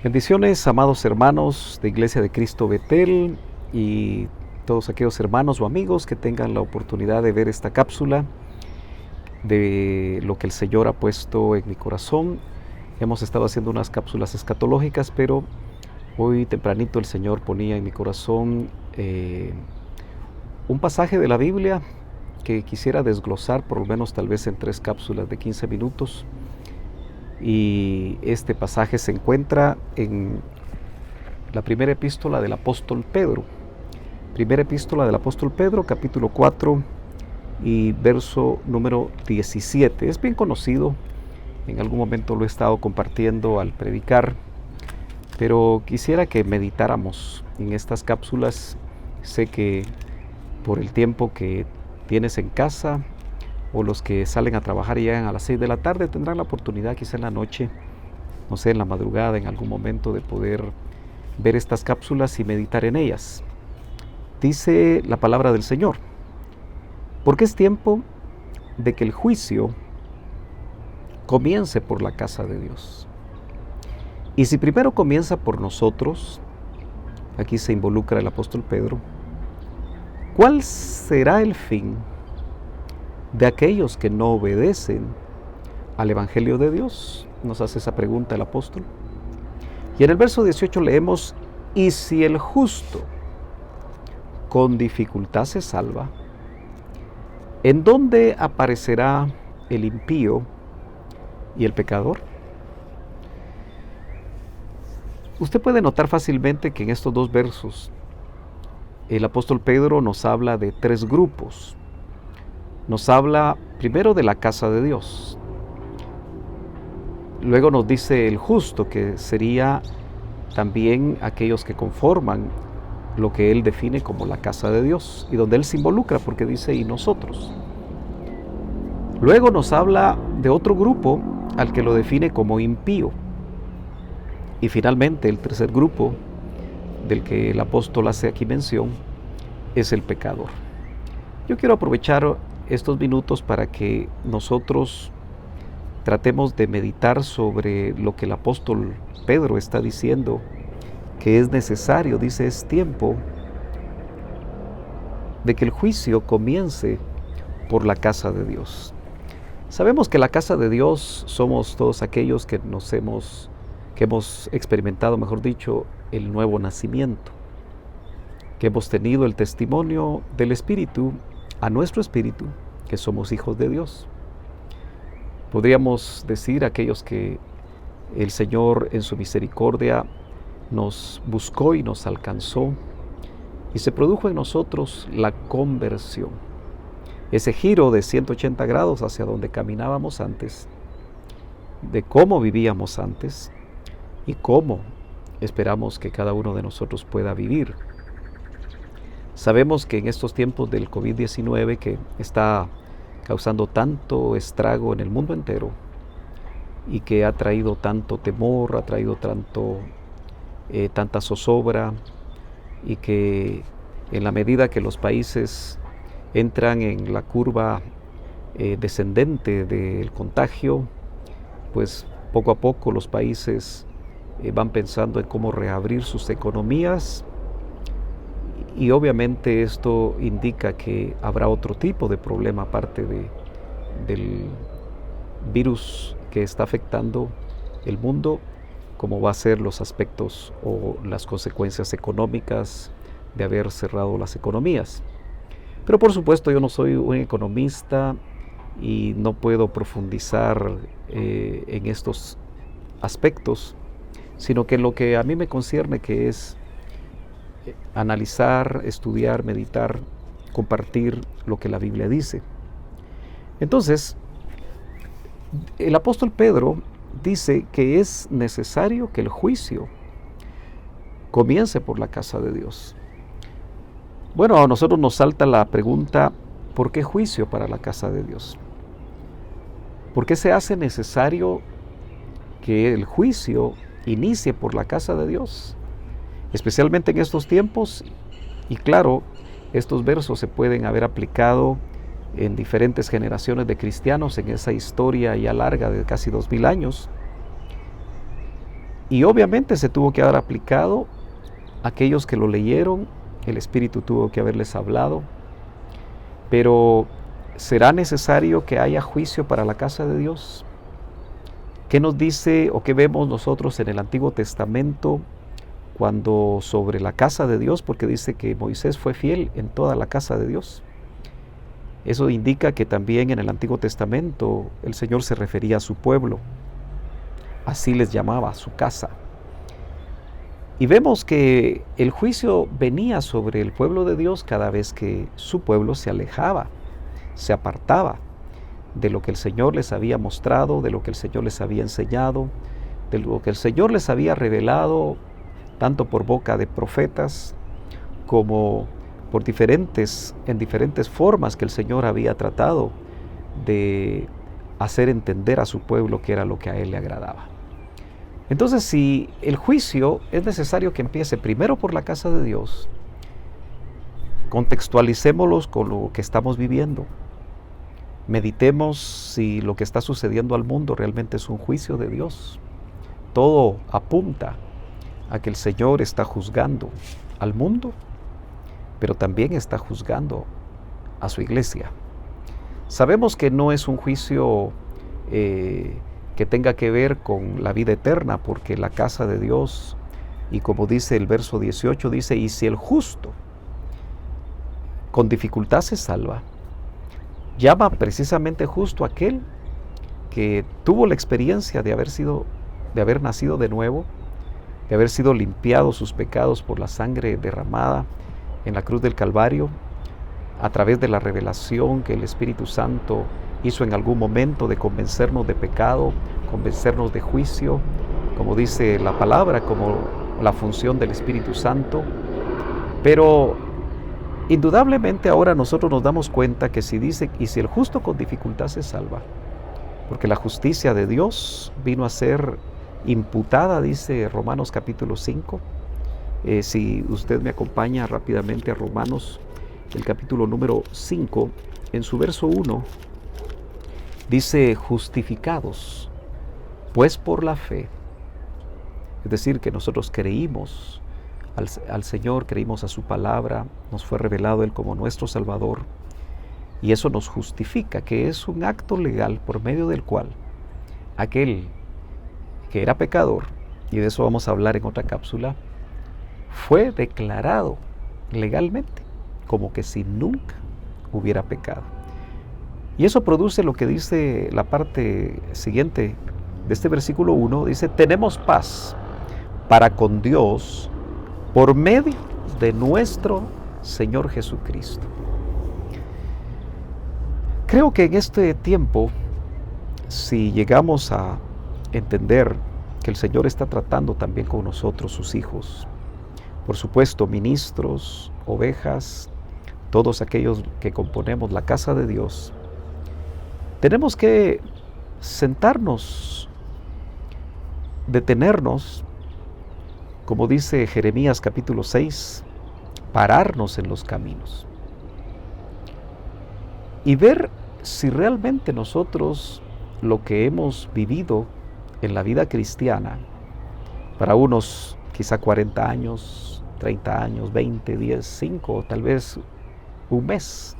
Bendiciones, amados hermanos de Iglesia de Cristo Betel y todos aquellos hermanos o amigos que tengan la oportunidad de ver esta cápsula de lo que el Señor ha puesto en mi corazón. Hemos estado haciendo unas cápsulas escatológicas, pero hoy tempranito el Señor ponía en mi corazón un pasaje de la Biblia que quisiera desglosar por lo menos tal vez en 3 cápsulas de 15 minutos. Y este pasaje se encuentra en la primera epístola del apóstol Pedro. Primera epístola del apóstol Pedro, capítulo 4 y verso número 17. Es bien conocido, en algún momento lo he estado compartiendo al predicar, pero quisiera que meditáramos en estas cápsulas. Sé que por el tiempo que tienes en casa, o los que salen a trabajar y llegan a las 6 de la tarde, tendrán la oportunidad quizá en la noche, no sé, en la madrugada, en algún momento, de poder ver estas cápsulas y meditar en ellas. Dice la palabra del Señor: porque es tiempo de que el juicio comience por la casa de Dios. Y si primero comienza por nosotros, aquí se involucra el apóstol Pedro, ¿cuál será el fin de aquellos que no obedecen al Evangelio de Dios? Nos hace esa pregunta el apóstol. Y en el verso 18 leemos: y si el justo con dificultad se salva, ¿en dónde aparecerá el impío y el pecador? Usted puede notar fácilmente que en estos 2 versos el apóstol Pedro nos habla de 3 grupos. Nos habla primero de la casa de Dios. Luego nos dice el justo, que sería también aquellos que conforman lo que él define como la casa de Dios, y donde él se involucra porque dice y nosotros. Luego nos habla de otro grupo al que lo define como impío. Y finalmente el tercer grupo del que el apóstol hace aquí mención es el pecador. Yo quiero aprovechar estos minutos para que nosotros tratemos de meditar sobre lo que el apóstol Pedro está diciendo, que es necesario. Dice: es tiempo de que el juicio comience por la casa de Dios. Sabemos que la casa de Dios somos todos aquellos que hemos experimentado, mejor dicho, el nuevo nacimiento, que hemos tenido el testimonio del Espíritu a nuestro espíritu, que somos hijos de Dios. Podríamos decir aquellos que el Señor en su misericordia nos buscó y nos alcanzó, y se produjo en nosotros la conversión, ese giro de 180 grados hacia donde caminábamos antes, de cómo vivíamos antes y cómo esperamos que cada uno de nosotros pueda vivir. Sabemos que en estos tiempos del COVID-19, que está causando tanto estrago en el mundo entero y que ha traído tanto temor, ha traído tanta zozobra, y que en la medida que los países entran en la curva descendente del contagio, pues poco a poco los países van pensando en cómo reabrir sus economías. Y obviamente esto indica que habrá otro tipo de problema aparte del virus que está afectando el mundo, como va a ser los aspectos o las consecuencias económicas de haber cerrado las economías. Pero por supuesto yo no soy un economista y no puedo profundizar en estos aspectos, sino que lo que a mí me concierne, que es analizar, estudiar, meditar, compartir lo que la Biblia dice. Entonces, el apóstol Pedro dice que es necesario que el juicio comience por la casa de Dios. Bueno, a nosotros nos salta la pregunta: ¿por qué juicio para la casa de Dios? ¿Por qué se hace necesario que el juicio inicie por la casa de Dios? Especialmente en estos tiempos. Y claro, estos versos se pueden haber aplicado en diferentes generaciones de cristianos en esa historia ya larga de casi 2000 años. Y obviamente se tuvo que haber aplicado a aquellos que lo leyeron, el Espíritu tuvo que haberles hablado, pero ¿será necesario que haya juicio para la casa de Dios? ¿Qué nos dice o qué vemos nosotros en el Antiguo Testamento cuando sobre la casa de Dios? Porque dice que Moisés fue fiel en toda la casa de Dios. Eso indica que también en el Antiguo Testamento el Señor se refería a su pueblo. Así les llamaba, su casa. Y vemos que el juicio venía sobre el pueblo de Dios cada vez que su pueblo se alejaba, se apartaba de lo que el Señor les había mostrado, de lo que el Señor les había enseñado, de lo que el Señor les había revelado, tanto por boca de profetas como por en diferentes formas que el Señor había tratado de hacer entender a su pueblo que era lo que a Él le agradaba. Entonces, si el juicio es necesario que empiece primero por la casa de Dios, contextualicémoslos con lo que estamos viviendo. Meditemos si lo que está sucediendo al mundo realmente es un juicio de Dios. Todo apunta a que el Señor está juzgando al mundo, pero también está juzgando a su iglesia. Sabemos que no es un juicio que tenga que ver con la vida eterna, porque la casa de Dios, y como dice el verso 18, dice, y si el justo con dificultad se salva, llama precisamente justo aquel que tuvo la experiencia de haber nacido de nuevo, de haber sido limpiado sus pecados por la sangre derramada en la cruz del Calvario, a través de la revelación que el Espíritu Santo hizo en algún momento de convencernos de pecado, convencernos de juicio, como dice la palabra, como la función del Espíritu Santo. Pero indudablemente ahora nosotros nos damos cuenta que si dice, y si el justo con dificultad se salva, porque la justicia de Dios vino a ser imputada, dice Romanos capítulo 5. Si usted me acompaña rápidamente a Romanos, el capítulo número 5, en su verso 1, dice, justificados, pues por la fe. Es decir, que nosotros creímos al Señor, creímos a su palabra, nos fue revelado Él como nuestro Salvador, y eso nos justifica, que es un acto legal por medio del cual aquel que era pecador, y de eso vamos a hablar en otra cápsula, fue declarado legalmente como que si nunca hubiera pecado. Y eso produce lo que dice la parte siguiente de este versículo 1, dice, tenemos paz para con Dios por medio de nuestro Señor Jesucristo. Creo que en este tiempo, si llegamos a entender que el Señor está tratando también con nosotros, sus hijos, por supuesto, ministros, ovejas, todos aquellos que componemos la casa de Dios, tenemos que sentarnos, detenernos, como dice Jeremías capítulo 6, pararnos en los caminos y ver si realmente nosotros lo que hemos vivido en la vida cristiana, para unos quizá 40 años, 30 años, 20, 10, 5, tal vez un mes.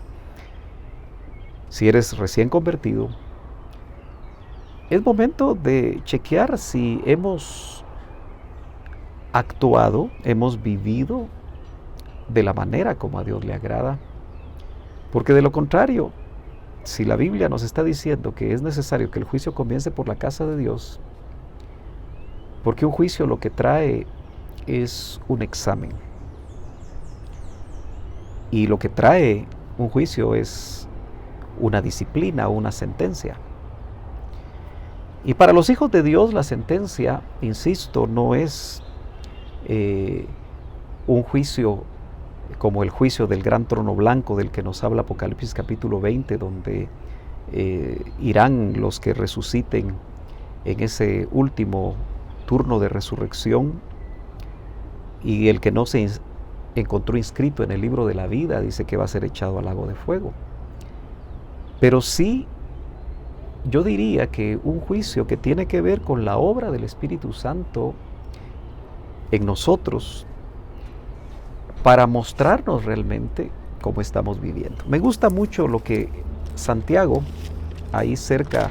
Si eres recién convertido, es momento de chequear si hemos actuado, hemos vivido de la manera como a Dios le agrada. Porque de lo contrario, si la Biblia nos está diciendo que es necesario que el juicio comience por la casa de Dios, porque un juicio lo que trae es un examen. Y lo que trae un juicio es una disciplina, una sentencia. Y para los hijos de Dios la sentencia, insisto, no es un juicio como el juicio del gran trono blanco del que nos habla Apocalipsis capítulo 20, donde irán los que resuciten en ese último turno de resurrección, y el que no se encontró inscrito en el libro de la vida dice que va a ser echado al lago de fuego. Pero sí, yo diría que un juicio que tiene que ver con la obra del Espíritu Santo en nosotros para mostrarnos realmente cómo estamos viviendo. Me gusta mucho lo que Santiago, ahí cerca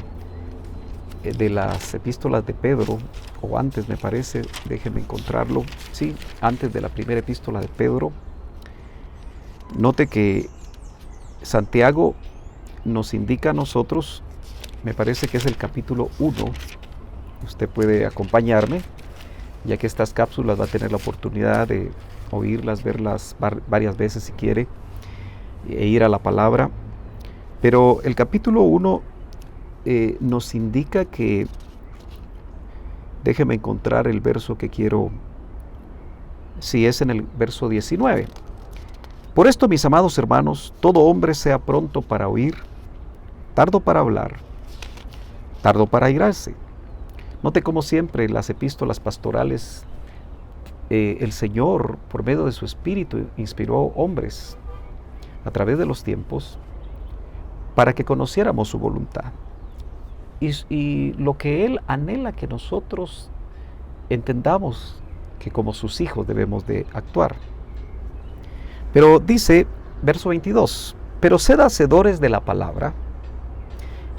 de las epístolas de Pedro, o antes me parece, déjenme encontrarlo, sí, antes de la primera epístola de Pedro, note que Santiago nos indica a nosotros, me parece que es el capítulo 1, usted puede acompañarme, ya que estas cápsulas va a tener la oportunidad de oírlas, verlas varias veces si quiere, e ir a la palabra. Pero el capítulo 1 nos indica que, déjeme encontrar el verso que quiero, si es en el verso 19. Por esto, mis amados hermanos, todo hombre sea pronto para oír, tardo para hablar, tardo para airarse. Note como siempre en las epístolas pastorales, el Señor, por medio de su Espíritu, inspiró hombres a través de los tiempos para que conociéramos su voluntad. Y lo que Él anhela que nosotros entendamos que como sus hijos debemos de actuar. Pero dice, verso 22, pero sed hacedores de la palabra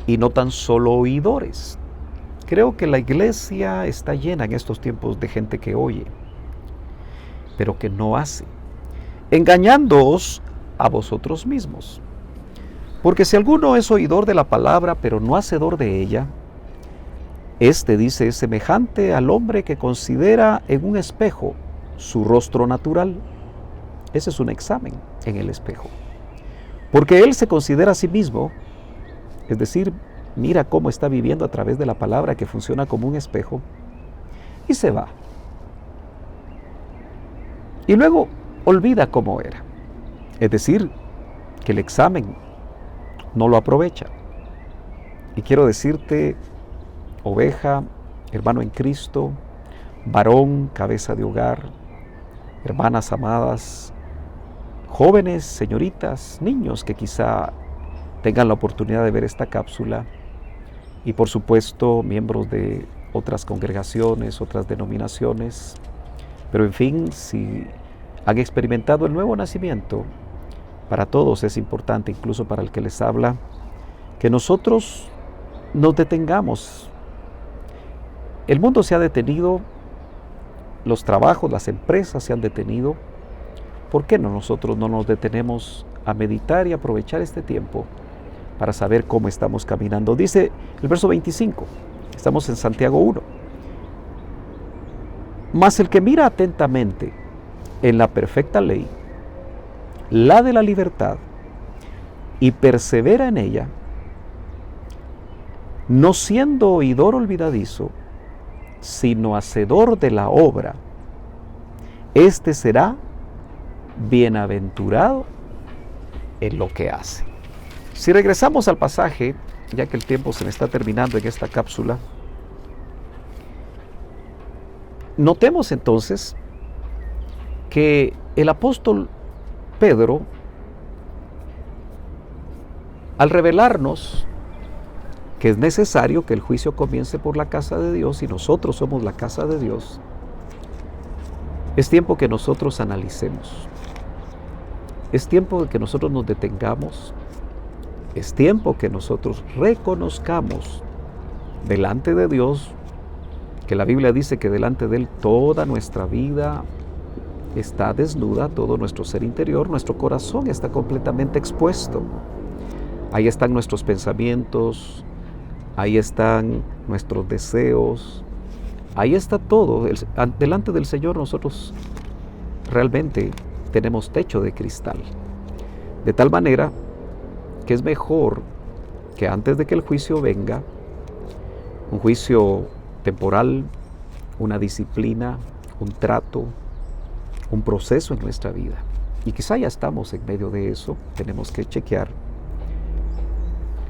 y no tan solo oidores. Creo que la iglesia está llena en estos tiempos de gente que oye, pero que no hace, engañándoos a vosotros mismos. Porque si alguno es oidor de la palabra, pero no hacedor de ella, este, dice, es semejante al hombre que considera en un espejo su rostro natural. Ese es un examen en el espejo. Porque él se considera a sí mismo, es decir, mira cómo está viviendo a través de la palabra que funciona como un espejo, y se va. Y luego olvida cómo era. Es decir, que el examen no lo aprovecha. Y quiero decirte, oveja, hermano en Cristo, varón, cabeza de hogar, hermanas amadas, jóvenes, señoritas, niños que quizá tengan la oportunidad de ver esta cápsula, y por supuesto miembros de otras congregaciones, otras denominaciones, pero en fin, si han experimentado el nuevo nacimiento, para todos es importante, incluso para el que les habla, que nosotros nos detengamos. El mundo se ha detenido, los trabajos, las empresas se han detenido. ¿Por qué nosotros no nos detenemos a meditar y aprovechar este tiempo para saber cómo estamos caminando? Dice el verso 25, estamos en Santiago 1. Mas el que mira atentamente en la perfecta ley, la de la libertad, y persevera en ella, no siendo oidor olvidadizo, sino hacedor de la obra, este será bienaventurado en lo que hace. Si regresamos al pasaje, ya que el tiempo se me está terminando en esta cápsula, notemos entonces que el apóstol Pedro, al revelarnos que es necesario que el juicio comience por la casa de Dios y nosotros somos la casa de Dios, es tiempo que nosotros analicemos, es tiempo de que nosotros nos detengamos, es tiempo que nosotros reconozcamos delante de Dios, que la Biblia dice que delante de Él toda nuestra vida está desnuda, todo nuestro ser interior, nuestro corazón está completamente expuesto. Ahí están nuestros pensamientos, ahí están nuestros deseos, ahí está todo. Delante del Señor nosotros realmente tenemos techo de cristal. De tal manera que es mejor que antes de que el juicio venga, un juicio temporal, una disciplina, un trato, un proceso en nuestra vida, y quizá ya estamos en medio de eso, tenemos que chequear.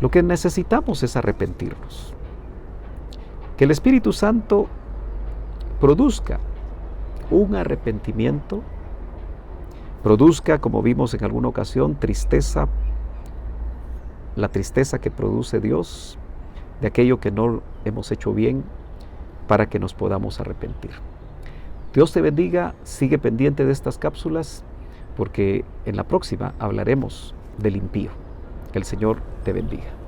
Lo que necesitamos es arrepentirnos, que el Espíritu Santo produzca un arrepentimiento, produzca, como vimos en alguna ocasión, tristeza, la tristeza que produce Dios de aquello que no hemos hecho bien, para que nos podamos arrepentir. Dios te bendiga, sigue pendiente de estas cápsulas porque en la próxima hablaremos del impío. Que el Señor te bendiga.